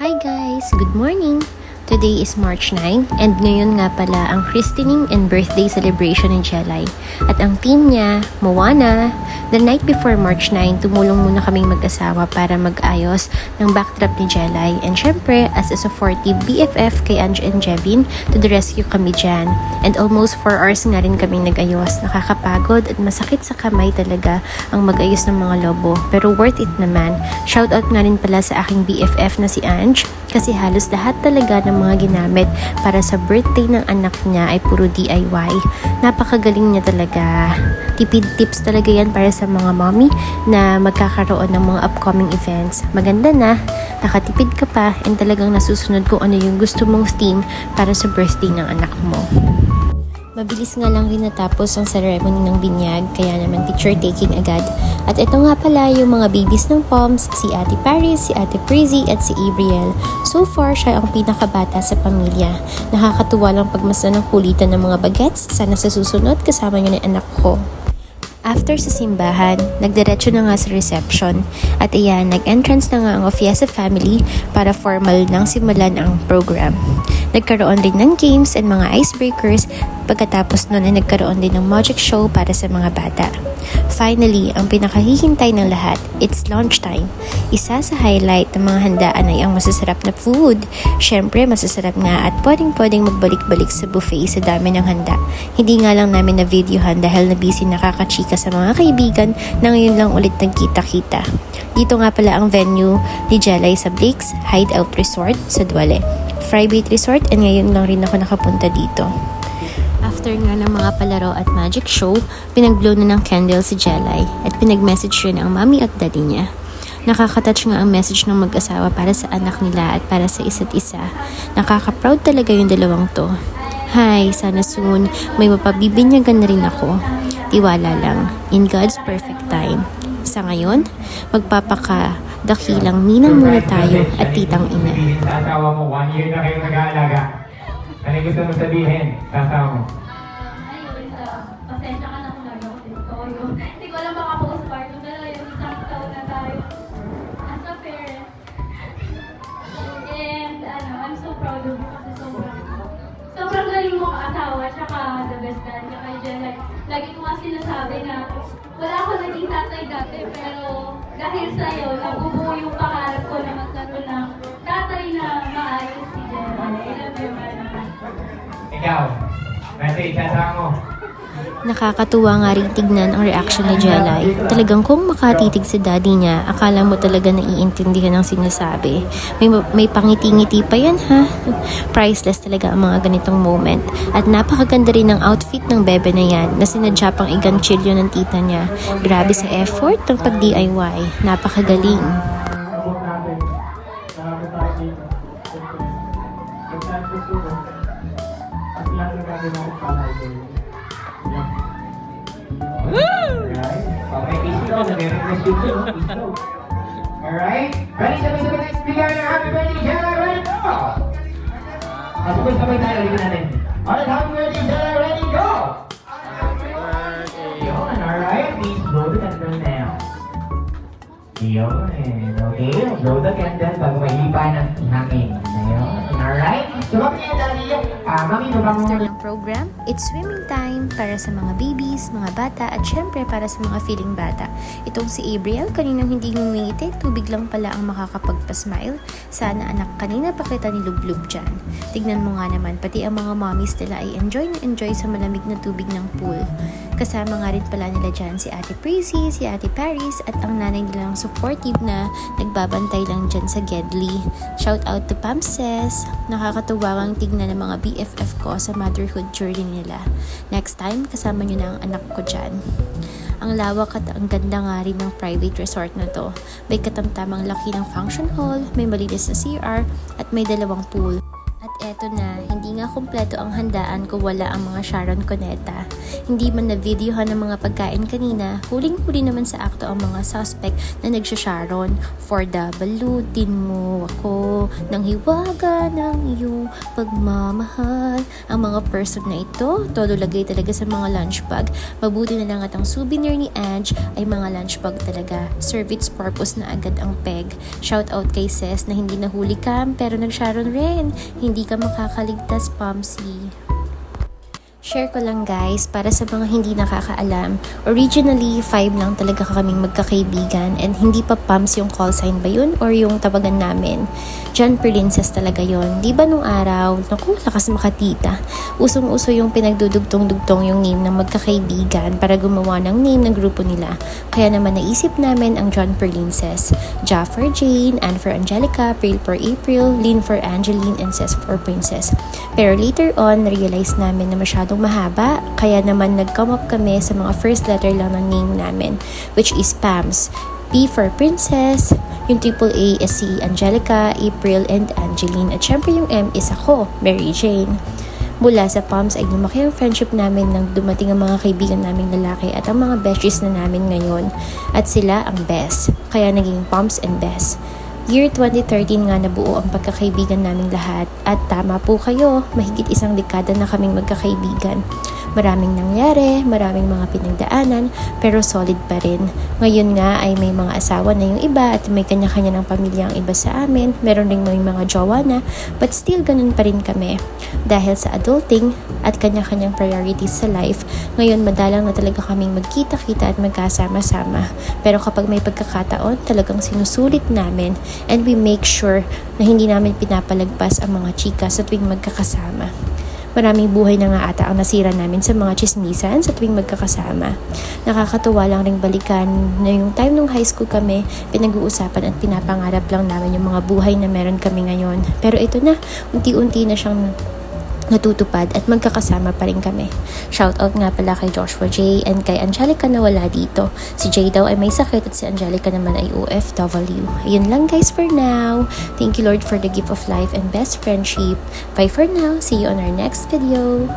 Hi guys! Good morning! Today is March 9 and ngayon nga pala ang christening and birthday celebration ni Jelay. At ang team niya, Moana, the night before March 9, tumulong muna kaming mag-asawa para mag-ayos ng backdrop ni Jelay. And syempre, as a supportive BFF kay Ange and Jevin, to the rescue kami dyan. And almost 4 hours nga rin kaming nag-ayos. Nakakapagod at masakit sa kamay talaga ang mag-ayos ng mga lobo. Pero worth it naman. Shoutout nga rin pala sa aking BFF na si Ange kasi halos lahat talaga ng mga ginamit para sa birthday ng anak niya ay puro DIY. Napakagaling niya talaga. Tipid tips talaga yan para sa mga mommy na magkakaroon ng mga upcoming events. Maganda na, nakatipid ka pa, and talagang nasusunod kung ano yung gusto mong theme para sa birthday ng anak mo. Mabilis nga lang rin natapos ang ceremony ng binyag, kaya naman picture taking agad. At ito nga pala yung mga babies ng Poms, si Ate Paris, si Ate Prizzy at si Abriel. So far, siya ang pinakabata sa pamilya. Nakakatuwa lang pagmasdan ng kulitan ng mga bagets. Sana sa susunod kasama niyo na anak ko. After sa simbahan, nagdiretso na nga sa reception at iyan, nag-entrance na nga ang Ofiesa family para formal nang simulan ang program. Nagkaroon din ng games and mga icebreakers, pagkatapos nun ay nagkaroon din ng magic show para sa mga bata. Finally, ang pinakahihintay ng lahat, it's lunchtime. Isa sa highlight ng mga handaan ay ang masasarap na food. Syempre, masasarap nga at pwedeng magbalik-balik sa buffet sa dami ng handa. Hindi nga lang namin na videohan dahil na busy nakakachika sa mga kaibigan na ngayon lang ulit nagkita-kita. Dito nga pala ang venue ni Jelay sa Blake's Hideout Resort sa Duale. Private resort, and ngayon lang rin ako nakapunta dito. After nga ng mga palaro at magic show, pinag-blow na ng candle si Jelay at pinag-message rin ang mommy at daddy niya. Nakaka-touch nga ang message ng mag-asawa para sa anak nila at para sa isa't isa. Nakaka-proud talaga yung dalawang to. Hi, sana soon may mapabibinyagan na rin ako. Tiwala lang, in God's perfect time. Sa ngayon, magpapakadakilang ninang muna tayo at titang ina. Sa asawa mo, 1 year na kayo nag-aalaga. Ano gusto mo sabihin sa asawa mo? Ayun, pasensya ka na kung lagi ako dito. Hindi ko alam baka postpartum na lang yung isang taon na tayo as a parent. And I'm so proud of you kasi sobrang galing mo ka-asawa tsaka the best dad niya kay Jen. Lagi ko nga sinasabi na wala ako naging tatay dati pero dahil sa'yo, nabubuo yung pangarap ko na magkaroon ng tatay na maayos si Jen. I love you, man. Ikaw, message sa asawa mo. Nakakatuwa nga rin tignan ang reaction ni Jelay. Talagang kung makatitig si daddy niya, akala mo talaga naiintindihan ang sinasabi. May pangiti-ngiti pa yan ha. Priceless talaga ang mga ganitong moment. At napakaganda rin ng outfit ng bebe na yan na sinadya pang iganchilyo ng tita niya. Grabe sa effort ng pag-DIY. Napakagaling. Abot natin. Marami tayo dito. Pagkaan gusto ko, at lahat na gagawin natin para ito. Alright? Okay, peace out. Nag-request yun yun. Peace out. Alright? Ready? Sabay-sabay tayo. Bigyan ng happy birthday, Jelay. Ready? Go! Sabay-sabay tayo. Ligyan natin. Alright, happy birthday, Jelay. Ready? Go! Yun, alright. Please blow the candle now. Yun. Okay, blow the candle bago mahipa ng hangin. Ayun. Alright? So, mami yan, daddy. Mami, babang After ng program, it's swimming time para sa mga babies, mga bata, at syempre para sa mga feeling bata. Itong si Abriel, kaninang hindi ngumingiti, tubig lang pala ang makakapagpa-smile. Sana anak, kanina pa kita nilublub dyan. Tignan mo nga naman, pati ang mga mommies nila ay enjoy na enjoy sa malamig na tubig ng pool. Kasama nga rin pala nila dyan si Ate Prizzy, si Ate Paris, at ang nanay nilang supportive na nagbabantay lang dyan sa Gedli. Shout out to Pamses. Nakakatuwa ang tignan ng mga BFF ko sa motherhood journey nila. Next time, kasama nyo na ang anak ko dyan. Ang lawak at ang ganda nga rin ng private resort na to. May katamtamang laki ng function hall, may malinis na CR, at may 2 pool. At eto na, hindi nga kumpleto ang handaan kung wala ang mga Sharon Cuneta. Hindi man na-videohan ng mga pagkain kanina, huling-huli naman sa akto ang mga suspect na nagsha-Sharon. 4W, din mo ako. ko ng hiwaga ng iyong pagmamahal. Ang mga person na ito, todo lagay talaga sa mga lunch bag. Mabuti na lang at ang souvenir ni Ange ay mga lunch bag talaga. Serve its purpose na agad ang peg. Shout out kay Ces na hindi nahuli cam pero nag-Sharon rin. Hindi ka makakaligtas, Pomsy. Share ko lang guys, para sa mga hindi nakakaalam, originally 5 lang talaga kaming magkakaibigan and hindi pa Pams yung call sign ba yun or yung tawagan namin. John Princess talaga yon. Di ba nung araw, naku, lakas makatita. Usong-uso yung pinagdudugtong-dugtong yung name ng magkakaibigan para gumawa ng name ng grupo nila. Kaya naman naisip namin ang John Princess. Ja for Jane, Anne for Angelica, April for April, Lynn for Angeline, and Ces for Princess. Pero later on, realize namin na masyadong mahaba, kaya naman nag-come up kami sa mga first letter lang ng name namin, which is Pams. P for Princess, yung triple A is si Angelica, April, and Angeline, at syempre yung M is ako, Mary Jane. Mula sa Pams ay lumaki ang friendship namin nang dumating ang mga kaibigan naming lalaki at ang mga besties na namin ngayon, at sila ang best, kaya naging Pams and Best. Year 2013 nga nabuo ang pagkakaibigan naming lahat at tama po kayo, mahigit isang dekada na kaming magkakaibigan. Maraming nangyari, maraming mga pinagdaanan, pero solid pa rin. Ngayon nga ay may mga asawa na yung iba at may kanya-kanya ng pamilya ang iba sa amin. Meron rin may mga jowa na, but still ganun pa rin kami. Dahil sa adulting at kanya-kanyang priorities sa life, ngayon madalang na talaga kaming magkita-kita at magkasama-sama. Pero kapag may pagkakataon, talagang sinusulit namin and we make sure na hindi namin pinapalagpas ang mga chika sa tuwing magkakasama. Maraming buhay na nga ata ang nasira namin sa mga chismisan sa tuwing magkakasama. Nakakatuwa lang ring balikan na yung time nung high school kami, pinag-uusapan at pinapangarap lang namin yung mga buhay na meron kami ngayon. Pero ito na, unti-unti na siyang natutupad at magkakasama pa rin kami. Shoutout nga pala kay Joshua J and kay Angelica na wala dito. Si J daw ay may sakit at si Angelica naman ay OFW. Ayun lang guys for now. Thank you Lord for the gift of life and best friendship. Bye for now. See you on our next video.